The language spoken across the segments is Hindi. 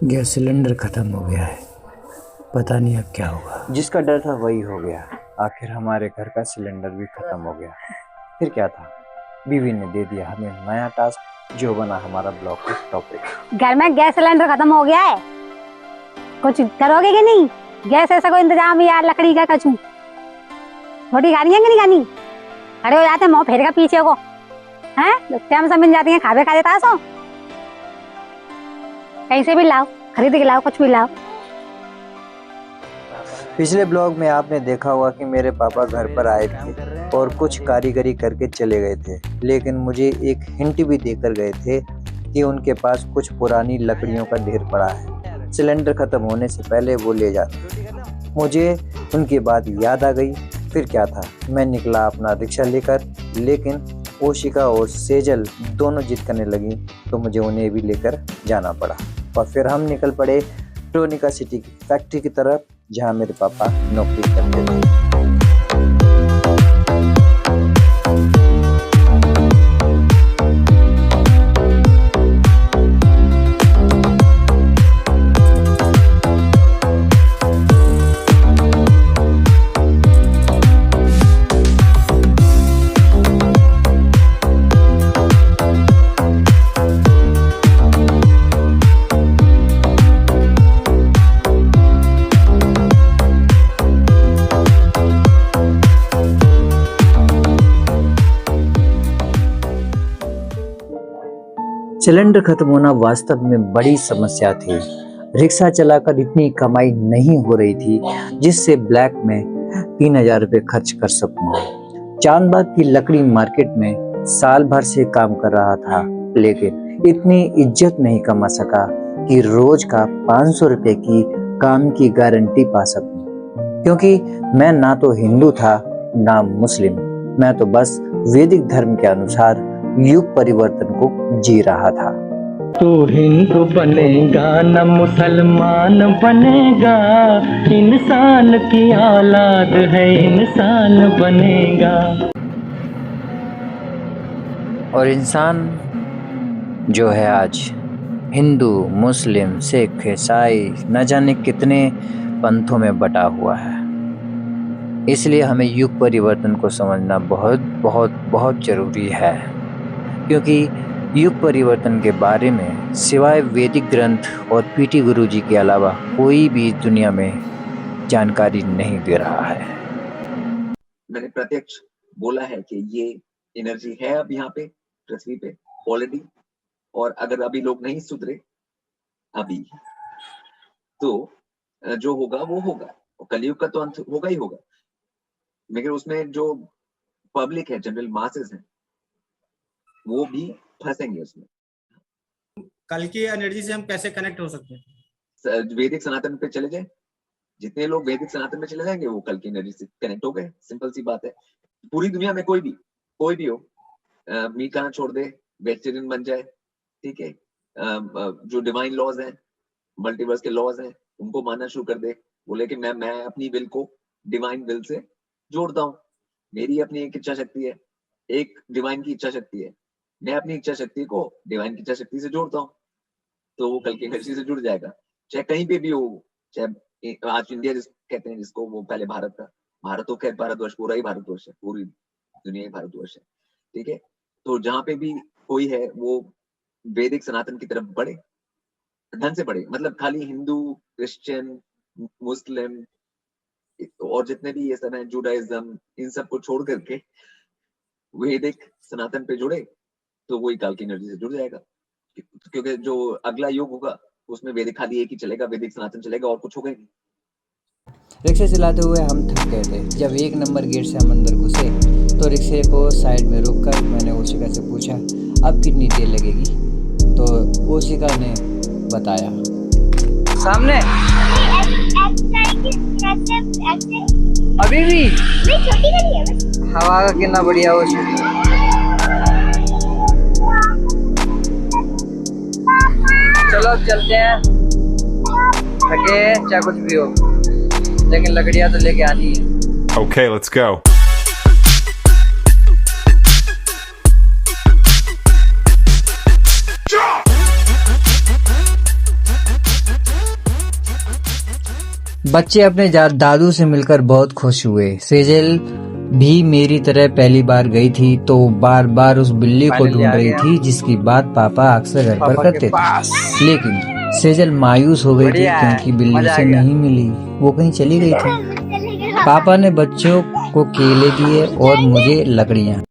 गैस सिलेंडर खत्म हो गया है, पता नहीं अब क्या होगा। जिसका डर था वही हो गया। आखिर हमारे घर का सिलेंडर भी खत्म हो गया। फिर क्या था, बीवी ने दे दिया हमें नया टास्क, जो बना हमारा ब्लॉग का टॉपिक। घर में गैस सिलेंडर खत्म हो गया है, कुछ करोगे कि नहीं? गैस ऐसा कोई इंतजाम यार, लकड़ी का कचू रोटी खानी है कि नहीं खानी? खड़े हो जाते मुंह फेर का पीछे को हैं, टाइम से मिल जाती है, खावे खा देता सो। कहीं से भी लाओ, खरीद के लाओ, कुछ भी लाओ। पिछले ब्लॉग में आपने देखा होगा कि मेरे पापा घर पर आए थे और कुछ कारीगरी करके चले गए थे, लेकिन मुझे एक हिंट भी देकर गए थे कि उनके पास कुछ पुरानी लकड़ियों का ढेर पड़ा है, सिलेंडर खत्म होने से पहले वो ले जाते। मुझे उनकी बात याद आ गई। फिर क्या था, मैं निकला अपना रिक्शा लेकर, लेकिन ओशिका और सेजल दोनों जिद करने लगी तो मुझे उन्हें भी लेकर जाना पड़ा और फिर हम निकल पड़े ट्रोनिका सिटी की फैक्ट्री की तरफ, जहां मेरे पापा नौकरी करते थे। सिलेंडर खत्म होना वास्तव में बड़ी समस्या थी। रिक्शा चलाकर इतनी कमाई नहीं हो रही थी जिससे ब्लैक में 3000 रुपये खर्च कर सकूं। चांदबाग की लकड़ी मार्केट में साल भर से काम कर रहा था, लेकिन इतनी इज्जत नहीं कमा सका कि रोज का 500 रुपये की काम की गारंटी पा सकूं। क्योंकि मैं ना तो हिंदू था ना मुस्लिम, मैं तो बस वैदिक धर्म के अनुसार युग परिवर्तन को जी रहा था। तू हिंदू बनेगा न मुसलमान बनेगा, इंसान की औलाद है, इंसान बनेगा। और इंसान जो है आज हिंदू, मुस्लिम, सिख, ईसाई, न जाने कितने पंथों में बटा हुआ है। इसलिए हमें युग परिवर्तन को समझना बहुत बहुत बहुत जरूरी है, क्योंकि युग परिवर्तन के बारे में सिवाय वैदिक ग्रंथ और पीटी गुरुजी के अलावा कोई भी दुनिया में जानकारी नहीं दे रहा है। मैंने प्रत्यक्ष बोला है कि ये एनर्जी है अब यहाँ पे पृथ्वी पे ऑलरेडी, और अगर अभी लोग नहीं सुधरे अभी तो जो होगा वो होगा, कलयुग का तो अंत होगा ही होगा। मगर उसमें जो पब्लिक है, जनरल मासेस हैं, वो भी फंसेंगे उसमें। कल की एनर्जी से हम कैसे कनेक्ट हो सकते हैं? वैदिक सनातन पे चले जाए, जितने लोग वैदिक सनातन में चले जाएंगे वो कल की एनर्जी से कनेक्ट हो गए। सिंपल सी बात है। पूरी दुनिया में कोई भी हो, मीट खाना छोड़ दे, वेजिटेरियन बन जाए, ठीक है, जो डिवाइन लॉज हैं, मल्टीवर्स के लॉज हैं, उनको मानना शुरू कर दे, बोले कि मैं अपनी विल को डिवाइन विल से जोड़ता हूँ, मेरी अपनी एक इच्छा शक्ति है, एक डिवाइन की इच्छा शक्ति है, मैं अपनी इच्छा शक्ति को डिवाइन की इच्छा शक्ति से जोड़ता हूँ, तो वो कल की एनर्जी से जुड़ जाएगा। चाहे कहीं पे भी हो, चाहे आज इंडिया कहते हैं जिसको, वो पहले भारत था। भारत तो खैर भारतवर्ष पूरा ही भारतवर्ष है, पूरी दुनिया ही भारतवर्ष है, ठीक है। तो जहाँ पे भी कोई है वो वैदिक सनातन की तरफ बढ़े, ढंग से बढ़े, मतलब खाली हिंदू, क्रिश्चियन, मुस्लिम और जितने भी ये सब है, जुडाइज्म, इन सब को छोड़ करके वैदिक सनातन पे जुड़े तो वही काल की एनर्जी से जुड़ जाएगा। क्योंकि जो अगला युग होगा उसमें वैदिक खाली एक ही चलेगा, वैदिक सनातन चलेगा, और कुछ होगा ही नहीं। रिक्शा चलाते हुए हम थक गए थे। जब 1 नंबर गेट से हम अंदर घुसे तो रिक्शे को साइड में रोककर मैंने ओशिका से पूछा अब कितनी देर लगेगी, तो ओशिका ने बताया सामने अभी भी हवा का कितना बढ़िया ओशिका। चलो अब चलते हैं, थके चाहे कुछ भी हो, लेकिन लकड़ियां तो लेके आनी है। Okay, let's go. बच्चे अपने दादू से मिलकर बहुत खुश हुए। सेजल भी मेरी तरह पहली बार गई थी तो बार बार उस बिल्ली को ढूंढ रही थी जिसकी बात पापा अक्सर घर पर करते थे। लेकिन सेजल मायूस हो गई थी क्योंकि बिल्ली उसे नहीं मिली, वो कहीं चली गई थी। पापा ने बच्चों को केले दिए और मुझे लकड़ियाँ।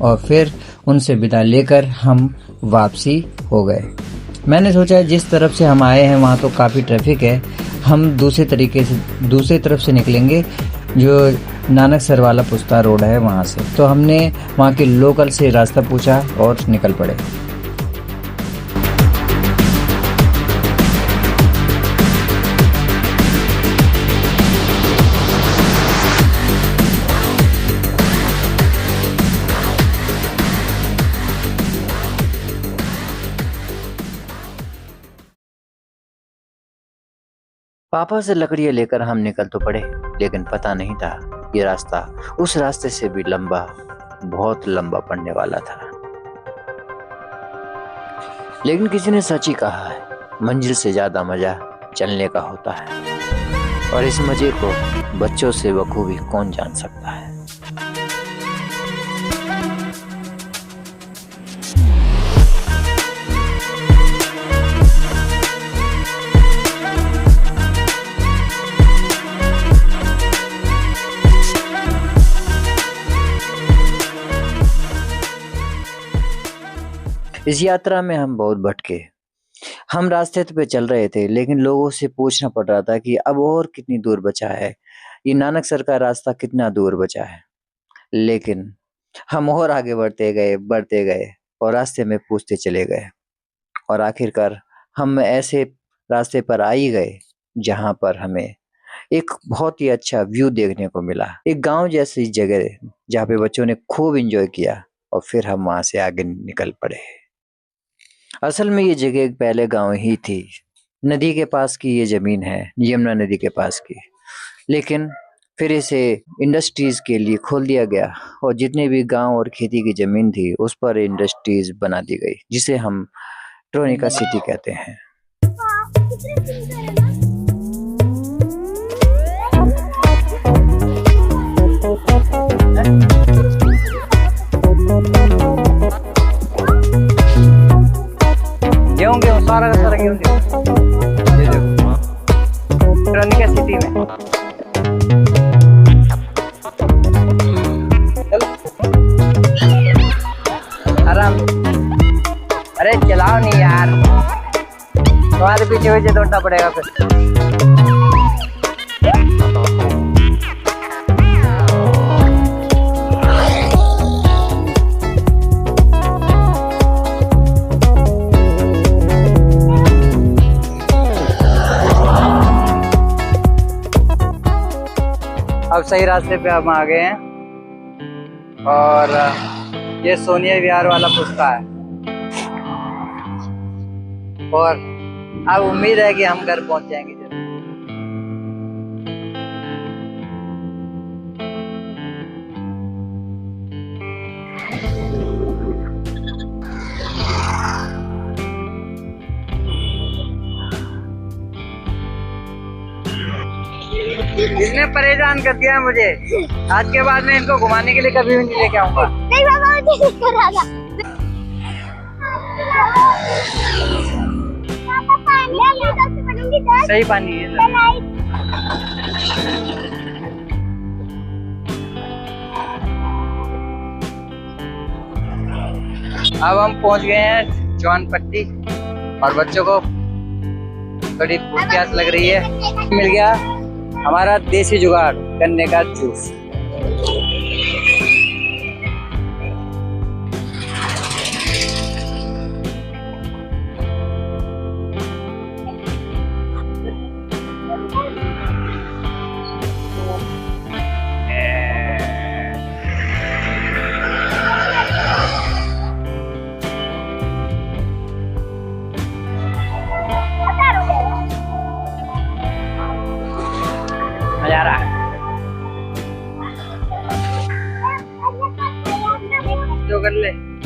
और फिर उनसे विदा लेकर हम वापसी हो गए। मैंने सोचा जिस तरफ से हम आए हैं वहाँ तो काफ़ी ट्रैफिक है, हम दूसरे तरफ से निकलेंगे जो नानक सर वाला पुस्ता रोड है वहाँ से। तो हमने वहाँ के लोकल से रास्ता पूछा और निकल पड़े। पापा से लकड़ियाँ लेकर हम निकल तो पड़े, लेकिन पता नहीं था ये रास्ता उस रास्ते से भी लंबा, बहुत लंबा पड़ने वाला था। लेकिन किसी ने सच ही कहा है, मंजिल से ज्यादा मजा चलने का होता है, और इस मजे को बच्चों से बखूबी कौन जान सकता है। इस यात्रा में हम बहुत भटके। हम रास्ते पे चल रहे थे, लेकिन लोगों से पूछना पड़ रहा था कि अब और कितनी दूर बचा है, ये नानक सर का रास्ता कितना दूर बचा है। लेकिन हम और आगे बढ़ते गए और रास्ते में पूछते चले गए, और आखिरकार हम ऐसे रास्ते पर आ ही गए जहां पर हमें एक बहुत ही अच्छा व्यू देखने को मिला, एक गांव जैसी जगह जहाँ पे बच्चों ने खूब एंजॉय किया, और फिर हम वहां से आगे निकल पड़े। असल में ये जगह एक पहले गांव ही थी, नदी के पास की ये जमीन है, यमुना नदी के पास की, लेकिन फिर इसे इंडस्ट्रीज के लिए खोल दिया गया, और जितने भी गांव और खेती की जमीन थी उस पर इंडस्ट्रीज बना दी गई, जिसे हम ट्रोनिका सिटी कहते हैं। गेहूं सारा का सारा गेहूं ये देखो ट्रोनिका सिटी में। चलो आराम, अरे चलाओ नहीं यार, तुम्हारे पीछे पीछे दौड़ना पड़ेगा फिर। अब सही रास्ते पे हम आ गए हैं, और ये सोनिया विहार वाला पुस्ता है, और अब उम्मीद है कि हम घर पहुंच जाएंगे जल्दी। इसने परेशान कर दिया है मुझे, आज के बाद मैं इनको घुमाने के लिए कभी भी नहीं लेके आऊंगा। नहीं बाबा, मुझे सही पानी है। अब हम पहुंच गए हैं जौनपट्टी, और बच्चों को बड़ी भूख प्यास लग रही है। मिल गया हमारा देसी जुगाड़, गन्ने का जूस। मजा आ रहा है। कर ले।